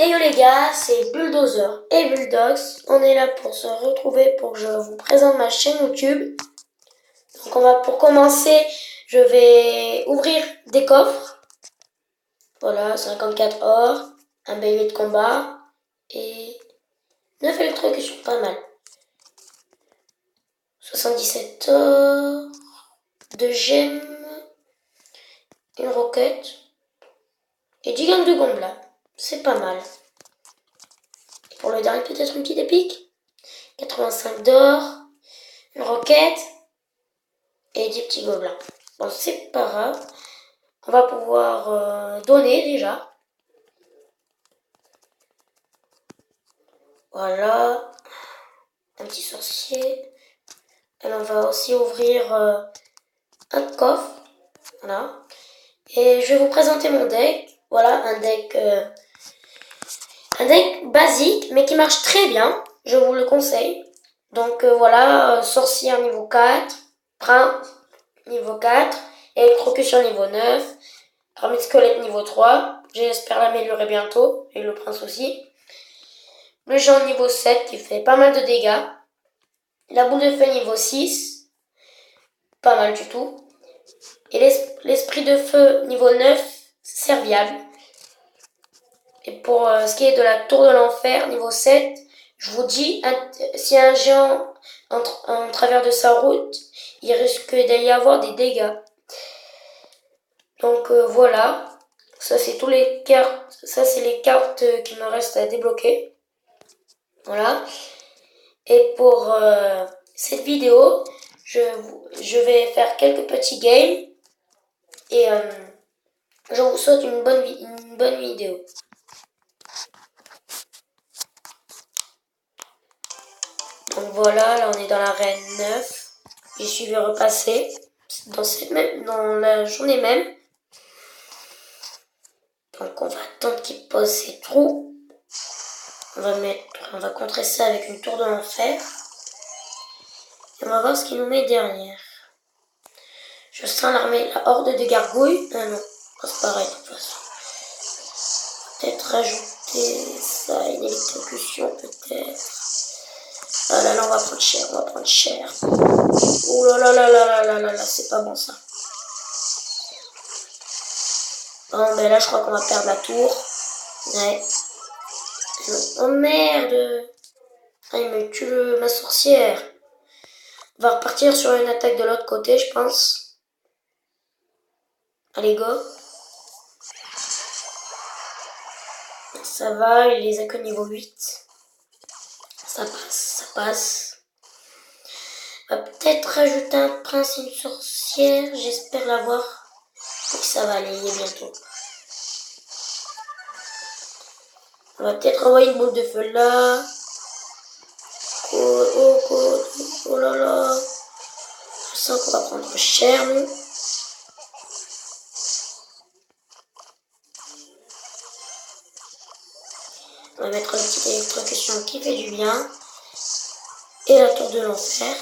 Hey yo les gars, c'est Bulldozer et Bulldogs. On est là pour se retrouver pour que je vous présente ma chaîne YouTube. Donc pour commencer, je vais ouvrir des coffres. Voilà, 54 or, un bélier de combat et 9 électrocutions, pas mal. 77 or, 2 gemmes, une roquette et 10 gangs de gombla. C'est pas mal. Et pour le dernier, peut-être une petite épique. 85 d'or, une roquette et 10 petits gobelins. Bon, c'est pas grave. On va pouvoir donner déjà. Voilà. Un petit sorcier. Et on va aussi ouvrir un coffre. Voilà. Et je vais vous présenter mon deck. Voilà, un deck basique, mais qui marche très bien. Je vous le conseille. Donc voilà, sorcier niveau 4, prince niveau 4, électrocution niveau 9, armée de squelette niveau 3. J'espère l'améliorer bientôt, et le prince aussi. Le géant niveau 7 qui fait pas mal de dégâts. La boule de feu niveau 6, pas mal du tout. Et l'esprit de feu niveau 9, serviable. Et pour ce qui est de la tour de l'enfer niveau 7, je vous dis, si un géant en travers de sa route, il risque d'y avoir des dégâts. Donc voilà, ça c'est tous les cartes, ça c'est les cartes qui me restent à débloquer. Voilà. Et pour cette vidéo, je vais faire quelques petits games et je vous souhaite une bonne vidéo. Donc voilà, là on est dans l'arène 9. J'y suis repasser dans la journée même. Donc on va attendre qu'il pose ses trous. On va contrer ça avec une tour de l'enfer. Et on va voir ce qu'il nous met derrière. Je sens la horde de gargouilles. Ah non, c'est pareil de toute façon. Peut-être rajouter ça, une électrocution peut-être. Ah là là, on va prendre cher, Oh là là là là là là là là, c'est pas bon ça. Bon ben là je crois qu'on va perdre la tour. Ouais. Oh merde. Ah, il me tue ma sorcière. On va repartir sur une attaque de l'autre côté, je pense. Allez, go. Ça va, il les a que niveau 8. Ça passe. On va peut-être rajouter un prince et une sorcière. J'espère l'avoir. Et ça va aller, il est bientôt. On va peut-être envoyer une boule de feu là. Oh là là. Je sens qu'on va prendre cher, nous. On va mettre la petite électrocution qui fait du bien. Et la tour de l'enfer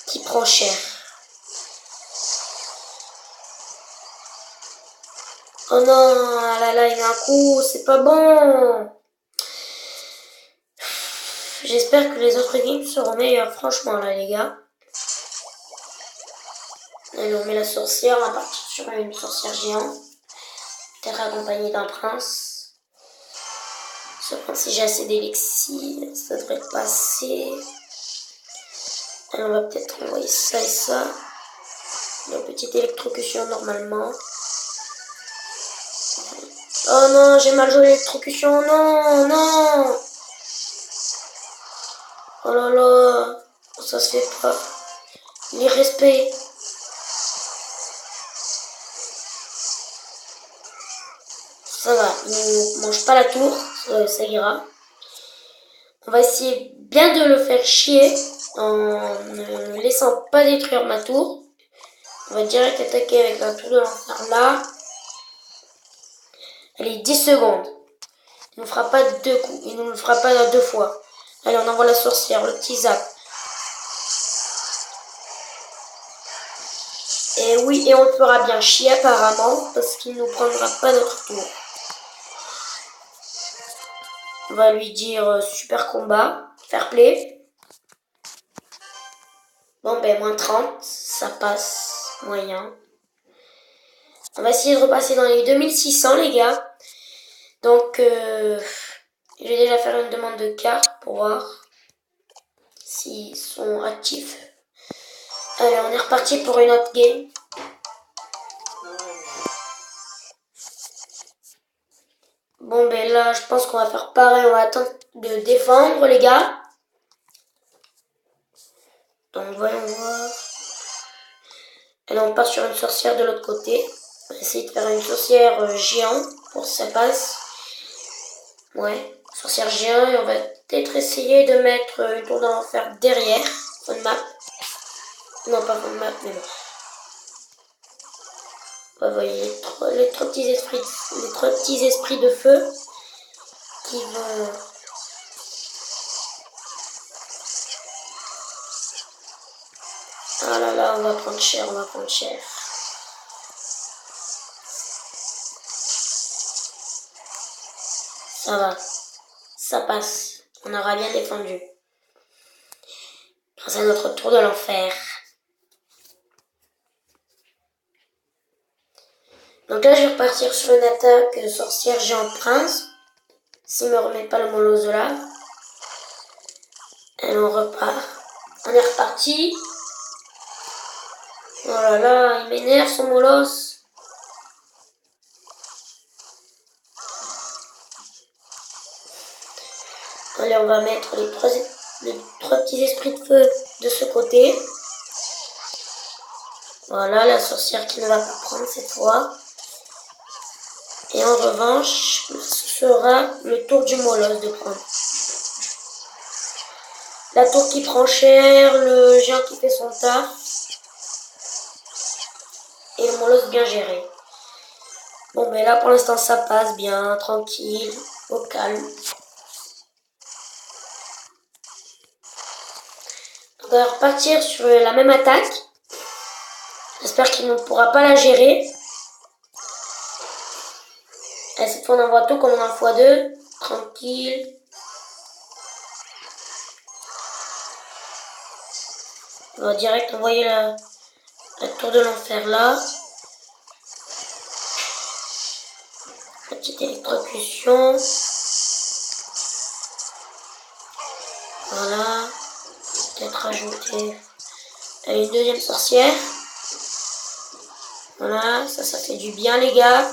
qui prend cher. Oh non, ah là là, il met un coup, c'est pas bon. J'espère que les autres games seront meilleurs, franchement là les gars. Allez, on met la sorcière, on va partir sur une sorcière géante. Peut-être accompagnée d'un prince. Cependant, si j'ai assez d'élixir, ça devrait passer. Allez, on va peut-être envoyer ça et ça. Une petite électrocution normalement. Oh non, j'ai mal joué l'électrocution, non, non. Oh là là, ça se fait pas. L'irrespect. Ça va, il ne mange pas la tour, ça ira. On va essayer bien de le faire chier en ne laissant pas détruire ma tour. On va direct attaquer avec la tour de l'enfer là. Allez, 10 secondes. Il ne nous fera pas deux coups, il ne nous le fera pas deux fois. Allez, on envoie la sorcière, le petit zap. Et oui, et on le fera bien chier apparemment, parce qu'il ne nous prendra pas notre tour. On va lui dire super combat, fair play. Bon ben moins 30, ça passe moyen. On va essayer de repasser dans les 2600 les gars. Donc je vais déjà faire une demande de carte pour voir s'ils sont actifs. Allez, on est reparti pour une autre game. Bon ben là je pense qu'on va faire pareil, on va attendre de défendre les gars. Donc voyons voir. Allez, on part sur une sorcière de l'autre côté. On va essayer de faire une sorcière géante pour que ça passe. Ouais, sorcière géant et on va peut-être essayer de mettre une tour de l'enfer derrière. Fond de map. Non, pas fond de map, mais bon. Vous voyez les trois petits esprits de feu qui vont... Ah là là, on va prendre cher, on va prendre cher. Ça va, ça passe. On aura bien défendu. Grâce à notre tour de l'enfer. Donc là, je vais repartir sur une attaque sorcière géant prince. S'il me remet pas le molosse de là. Et on repart. On est reparti. Oh là là, il m'énerve son molosse. Allez, on va mettre les trois petits esprits de feu de ce côté. Voilà, la sorcière qui ne va pas prendre cette fois. Et en revanche, ce sera le tour du molosse de prendre. La tour qui prend cher, le géant qui fait son taf. Et le molosse bien géré. Bon, mais là pour l'instant ça passe bien, tranquille, au calme. On va repartir sur la même attaque. J'espère qu'il ne pourra pas la gérer. Et cette fois on envoie tout comme on en fois deux. Tranquille. On va direct envoyer la tour de l'enfer là. La petite électrocution. Voilà. Peut-être rajouter une deuxième sorcière. Voilà, ça fait du bien les gars.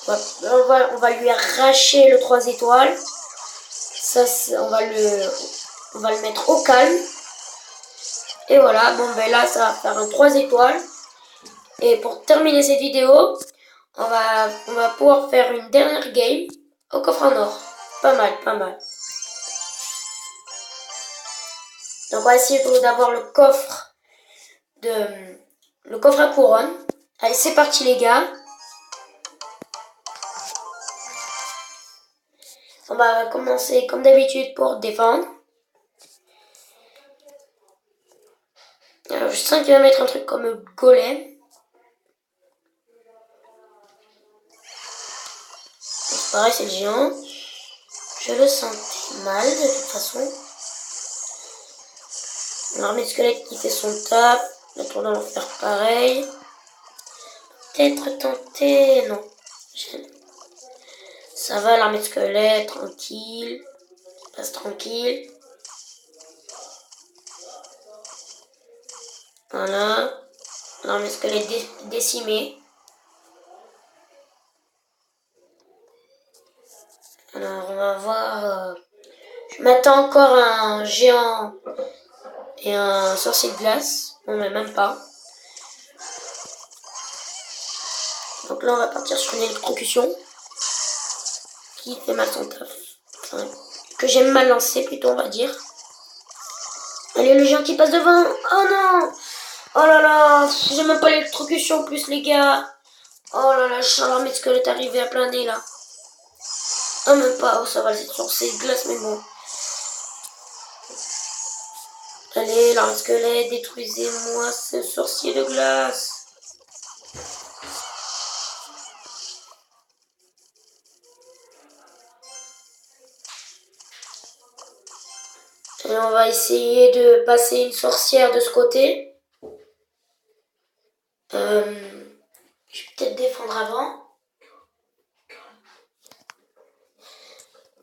On va lui arracher le 3 étoiles. Ça, on va le mettre au calme. Et voilà, bon ben là ça va faire un 3 étoiles. Et pour terminer cette vidéo, on va pouvoir faire une dernière game au coffre en or. Pas mal, pas mal. Donc on va essayer d'avoir le coffre à couronne. Allez, c'est parti les gars. On va commencer comme d'habitude pour défendre. Alors, je sens qu'il va mettre un truc comme golem. C'est pareil, c'est le géant. Je le sentais mal de toute façon. L'armée de squelette qui fait son tap. La tour de l'enfer pareil. Peut-être tenter... Non. Ça va, l'armée de squelette, tranquille. Ça passe tranquille. Voilà. L'armée de squelette décimée. Alors, on va voir... Je m'attends encore à un géant et un sorcier de glace. On ne met même pas. Donc là, on va partir sur une électrocution qui fait mal son taf. Enfin, que j'aime mal lancer, plutôt, on va dire. Allez, le géant qui passe devant. Oh non! Oh là là! J'aime même pas l'électrocution en plus, les gars. Oh là là, je sens l'armée de squelette arriver à plein nez, là. Oh, même pas. Oh, ça va, c'est sur ces glaces, mais bon. Allez, l'armée de squelette, détruisez-moi ce sorcier de glace. Et on va essayer de passer une sorcière de ce côté. Je vais peut-être défendre avant.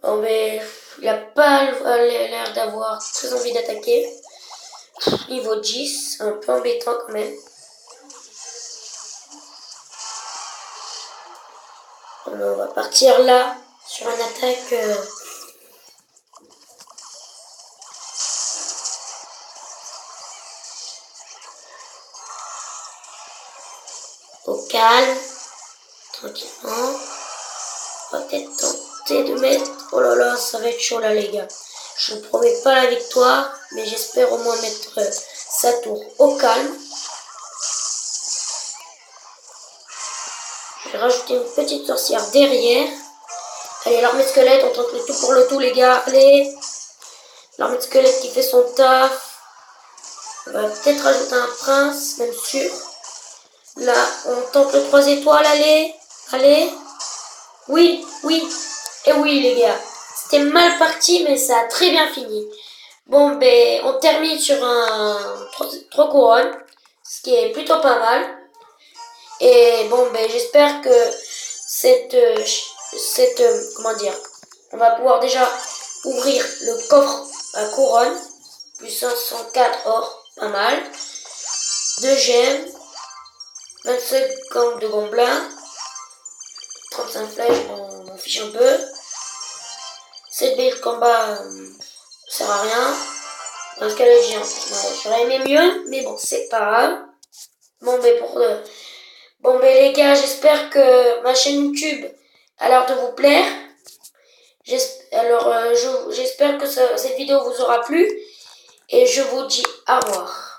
Bon, mais il n'a pas l'air d'avoir très envie d'attaquer. Niveau 10, un peu embêtant quand même. On va partir là sur une attaque. Au calme, tranquillement. On va peut-être tenter de mettre... Oh là là, ça va être chaud là les gars. Je ne promets pas la victoire, mais j'espère au moins mettre sa tour au calme. Je vais rajouter une petite sorcière derrière. Allez, l'armée de squelette, on tente le tout pour le tout les gars. Allez, l'armée de squelette qui fait son taf. On va peut-être rajouter un prince, même sûr. Là, on tente le 3 étoiles, allez. Allez. Oui, oui. Et oui les gars. C'était mal parti, mais ça a très bien fini. Bon, ben, on termine sur un 3 couronnes, ce qui est plutôt pas mal. Et bon, ben, j'espère que comment dire, on va pouvoir déjà ouvrir le coffre à couronne, plus 504 or, pas mal. 2 gemmes, 25 gants de gobelins, 35 flèches, on m'en fiche un peu. 7 baies de combat, ça sert à rien. Un squelette géant, j'aurais aimé mieux, mais bon, c'est pas grave. Bon, ben, bon, ben, les gars, j'espère que ma chaîne YouTube a l'air de vous plaire. Alors, j'espère que cette vidéo vous aura plu. Et je vous dis au revoir.